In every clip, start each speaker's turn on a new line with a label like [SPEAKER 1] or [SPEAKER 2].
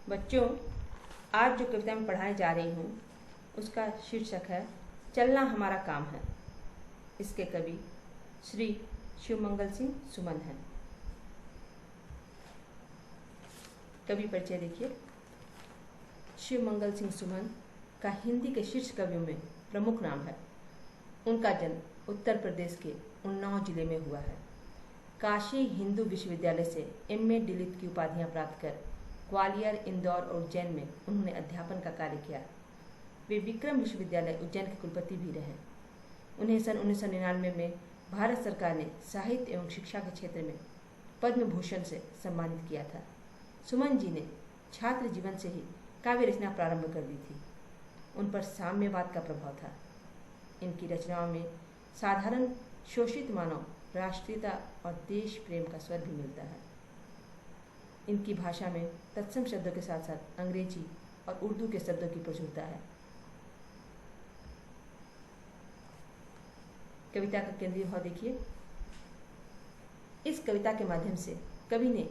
[SPEAKER 1] बच्चों, आज जो कविता मैं पढ़ाने जा रही हूँ उसका शीर्षक है चलना हमारा काम है। इसके कवि श्री शिवमंगल सिंह सुमन हैं। कवि परिचय देखिए। शिवमंगल सिंह सुमन का हिंदी के शीर्ष कवियों में प्रमुख नाम है। उनका जन्म उत्तर प्रदेश के उन्नाव जिले में हुआ है। काशी हिंदू विश्वविद्यालय से एमए डीलिट की उपाधियां प्राप्त कर ग्वालियर, इंदौर और उज्जैन में उन्होंने अध्यापन का कार्य किया। वे विक्रम विश्वविद्यालय उज्जैन के कुलपति भी रहे। उन्हें सन 1999 में भारत सरकार ने साहित्य एवं शिक्षा के क्षेत्र में पद्म भूषण से सम्मानित किया था। सुमन जी ने छात्र जीवन से ही काव्य रचना प्रारंभ कर दी थी। उन पर साम्यवाद का प्रभाव था। इनकी रचनाओं में साधारण शोषित मानव, राष्ट्रीयता और देश प्रेम का स्वर भी मिलता है। इनकी भाषा में तत्सम शब्दों के साथ साथ अंग्रेजी और उर्दू के शब्दों की प्रचुरता है। कविता का केंद्रीय भाव देखिए। इस कविता के माध्यम से कवि ने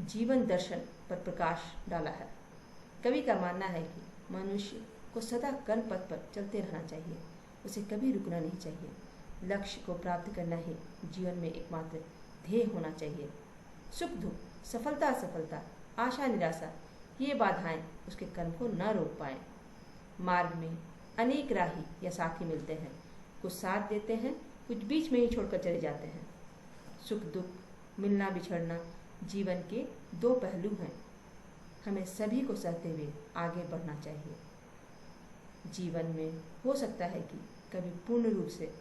[SPEAKER 1] जीवन दर्शन पर प्रकाश डाला है। कवि का मानना है कि मनुष्य को सदा कर्म पथ पर चलते रहना चाहिए। उसे कभी रुकना नहीं चाहिए। लक्ष्य को प्राप्त करना ही जीवन में एकमात्र ध्येय होना चाहिए। सुख दुख, सफलता असफलता, आशा निराशा, ये बाधाएं उसके कर्म को न रोक पाए। मार्ग में अनेक राही या साथी मिलते हैं। कुछ साथ देते हैं, कुछ बीच में ही छोड़कर चले जाते हैं। सुख दुख, मिलना बिछड़ना जीवन के दो पहलू हैं। हमें सभी को सहते हुए आगे बढ़ना चाहिए। जीवन में हो सकता है कि कभी पूर्ण रूप से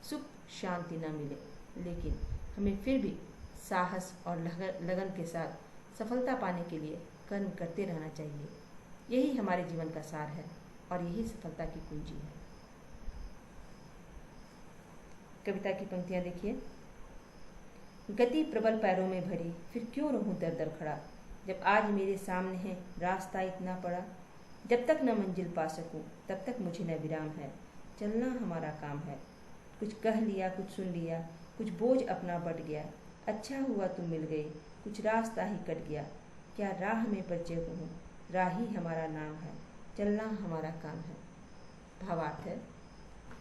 [SPEAKER 1] सुख शांति न मिले, लेकिन हमें फिर भी साहस और लगन के साथ सफलता पाने के लिए कर्म करते रहना चाहिए। यही हमारे जीवन का सार है और यही सफलता की कुंजी है। कविता की पंक्तियां देखिए। गति प्रबल पैरों में भरी, फिर क्यों रहूं दर दर खड़ा। जब आज मेरे सामने है रास्ता इतना पड़ा, जब तक न मंजिल पा सकूं तब तक मुझे न विराम है। चलना हमारा काम है। कुछ कह लिया, कुछ सुन लिया, कुछ बोझ अपना बढ़ गया। अच्छा हुआ तुम मिल गई, कुछ रास्ता ही कट गया। क्या राह में परिचय हूँ, राह ही हमारा नाम है। चलना हमारा काम है। भावार्थ है,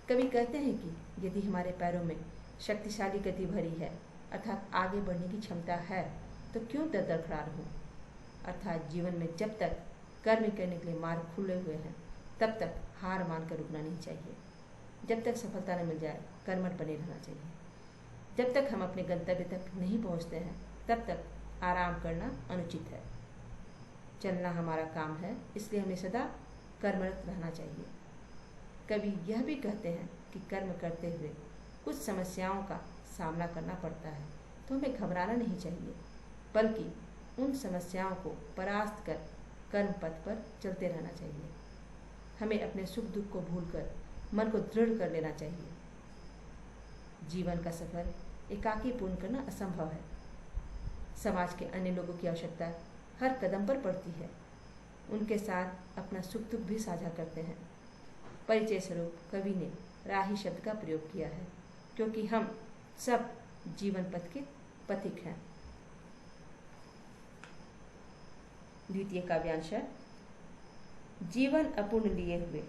[SPEAKER 1] कवि कहते हैं कि यदि हमारे पैरों में शक्तिशाली गति भरी है, अर्थात आगे बढ़ने की क्षमता है, तो क्यों दर दर खड़ा रहूं। अर्थात जीवन में जब तक कर्म करने के लिए मार्ग खुले हुए हैं, तब तक हार मानकर रुकना नहीं चाहिए। जब तक सफलता न मिल जाए, कर्मठ बने रहना चाहिए। जब तक हम अपने गंतव्य तक नहीं पहुंचते हैं, तब तक आराम करना अनुचित है। चलना हमारा काम है, इसलिए हमें सदा कर्मरत रहना चाहिए। कवि यह भी कहते हैं कि कर्म करते हुए कुछ समस्याओं का सामना करना पड़ता है, तो हमें घबराना नहीं चाहिए, बल्कि उन समस्याओं को परास्त कर कर्म पथ पर चलते रहना चाहिए। हमें अपने सुख दुख को भूलकर मन को दृढ़ कर लेना चाहिए। जीवन का सफर एकाकी पूर्ण करना असंभव है। समाज के अन्य लोगों की आवश्यकता हर कदम पर पड़ती है। उनके साथ अपना सुख दुख भी साझा करते हैं। परिचय स्वरूप कवि ने राही शब्द का प्रयोग किया है, क्योंकि हम सब जीवन पथ के पथिक हैं। द्वितीय काव्यांश है। जीवन अपूर्ण लिए हुए,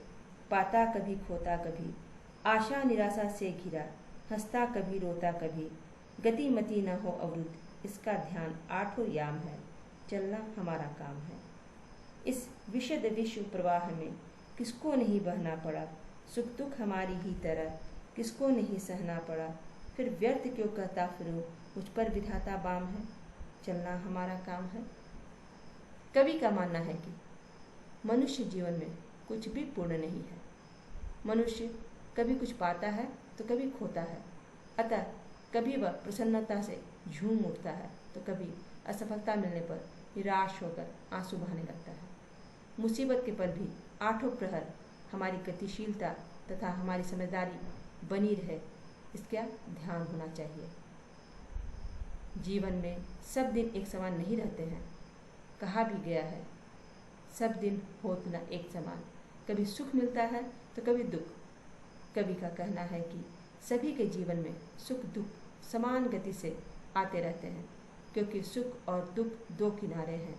[SPEAKER 1] पाता कभी खोता कभी, आशा निराशा से घिरा, हंसता कभी रोता कभी, गति मति न हो अवरुद्ध, इसका ध्यान आठों याम है। चलना हमारा काम है। इस विशद विश्व प्रवाह में किसको नहीं बहना पड़ा, सुख दुख हमारी ही तरह किसको नहीं सहना पड़ा। फिर व्यर्थ क्यों कहता फिरूं, मुझ पर विधाता बाम है। चलना हमारा काम है। कवि का मानना है कि मनुष्य जीवन में कुछ भी पूर्ण नहीं है। मनुष्य कभी कुछ पाता है तो कभी खोता है। अतः कभी वह प्रसन्नता से झूम उठता है, तो कभी असफलता मिलने पर निराश होकर आंसू बहाने लगता है। मुसीबत के पल भी आठों प्रहर हमारी गतिशीलता तथा हमारी समझदारी बनी रहे, इसका ध्यान होना चाहिए। जीवन में सब दिन एक समान नहीं रहते हैं। कहा भी गया है, सब दिन होत न एक समान। कभी सुख मिलता है तो कभी दुख। कवि का कहना है कि सभी के जीवन में सुख दुख समान गति से आते रहते हैं, क्योंकि सुख और दुख दो किनारे हैं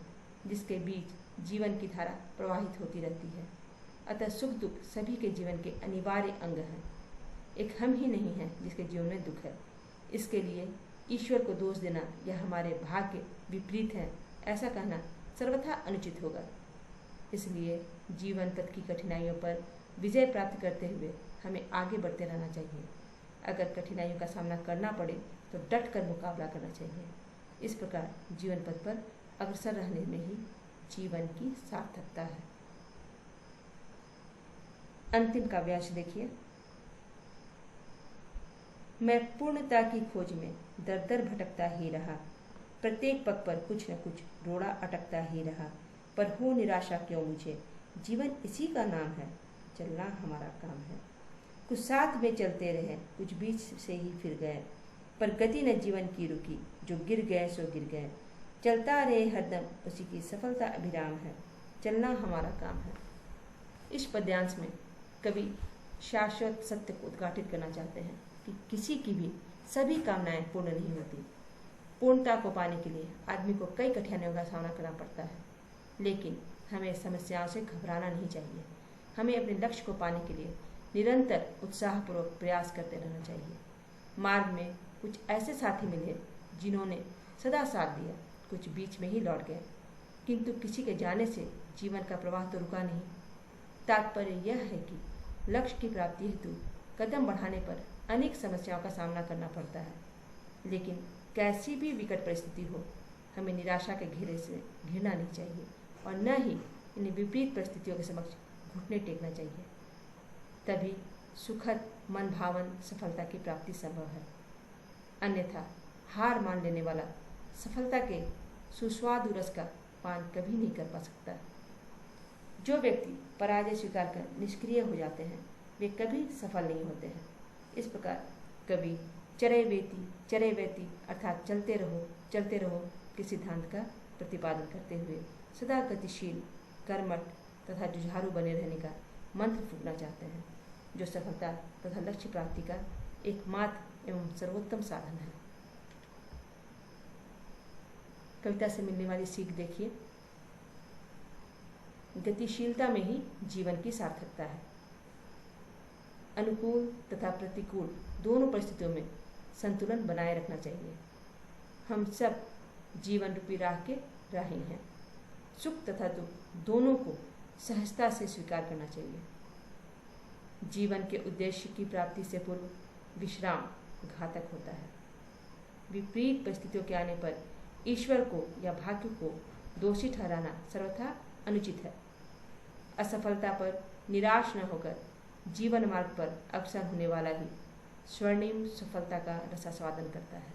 [SPEAKER 1] जिसके बीच जीवन की धारा प्रवाहित होती रहती है। अतः सुख दुख सभी के जीवन के अनिवार्य अंग हैं। एक हम ही नहीं है जिसके जीवन में दुख है। इसके लिए ईश्वर को दोष देना या हमारे भाग्य विपरीत है ऐसा कहना सर्वथा अनुचित होगा। इसलिए जीवन पथ की कठिनाइयों पर विजय प्राप्त करते हुए हमें आगे बढ़ते रहना चाहिए। अगर कठिनाइयों का सामना करना पड़े तो डट कर मुकाबला करना चाहिए। इस प्रकार जीवन पथ पर अग्रसर रहने में ही जीवन की सार्थकता है। अंतिम काव्यांश देखिए। मैं पूर्णता की खोज में दर दर भटकता ही रहा, प्रत्येक पग पर कुछ न कुछ रोड़ा अटकता ही रहा, पर हो निराशा क्यों मुझे, जीवन इसी का नाम है, चलना हमारा काम है। कुछ साथ में चलते रहे, कुछ बीच से ही फिर गए, पर गति न जीवन की रुकी, जो गिर गए सो गिर गए, चलता रहे हरदम उसी की सफलता अभिराम है, चलना हमारा काम है। इस पद्यांश में कवि शाश्वत सत्य को उद्घाटित करना चाहते हैं कि किसी की भी सभी कामनाएं पूर्ण नहीं होती। पूर्णता को पाने के लिए आदमी को कई कठिनाइयों का सामना करना पड़ता है, लेकिन हमें समस्याओं से घबराना नहीं चाहिए। हमें अपने लक्ष्य को पाने के लिए निरंतर उत्साहपूर्वक प्रयास करते रहना चाहिए। मार्ग में कुछ ऐसे साथी मिले जिन्होंने सदा साथ दिया, कुछ बीच में ही लौट गए, किंतु किसी के जाने से जीवन का प्रवाह तो रुका नहीं। तात्पर्य यह है कि लक्ष्य की प्राप्ति हेतु कदम बढ़ाने पर अनेक समस्याओं का सामना करना पड़ता है, लेकिन कैसी भी विकट परिस्थिति हो, हमें निराशा के घेरे से घिरना नहीं चाहिए और न ही इन विपरीत परिस्थितियों के समक्ष घुटने टेकना चाहिए। तभी सुखद मन भावन सफलता की प्राप्ति संभव है। अन्यथा हार मान लेने वाला सफलता के सुस्वादु रस का पान कभी नहीं कर पा सकता। जो व्यक्ति पराजय स्वीकार कर निष्क्रिय हो जाते हैं वे कभी सफल नहीं होते हैं। इस प्रकार कवि चरय वेति अर्थात चलते रहो के सिद्धांत का प्रतिपादन करते हुए सदा गतिशील, कर्मठ तथा जुझारू बने रहने का मंत्र फूंकना चाहते हैं, जो सफलता तथा लक्ष्य प्राप्ति का एकमात्र एवं सर्वोत्तम साधन है। कविता से मिलने वाली सीख देखिए। गतिशीलता में ही जीवन की सार्थकता है। अनुकूल तथा प्रतिकूल दोनों परिस्थितियों में संतुलन बनाए रखना चाहिए। हम सब जीवन रूपी राह के राही हैं। सुख तथा दुख दोनों को सहजता से स्वीकार करना चाहिए। जीवन के उद्देश्य की प्राप्ति से पूर्व विश्राम घातक होता है। विपरीत परिस्थितियों के आने पर ईश्वर को या भाग्य को दोषी ठहराना सर्वथा अनुचित है। असफलता पर निराश न होकर जीवन मार्ग पर अग्रसर होने वाला ही स्वर्णिम सफलता का रसास्वादन करता है।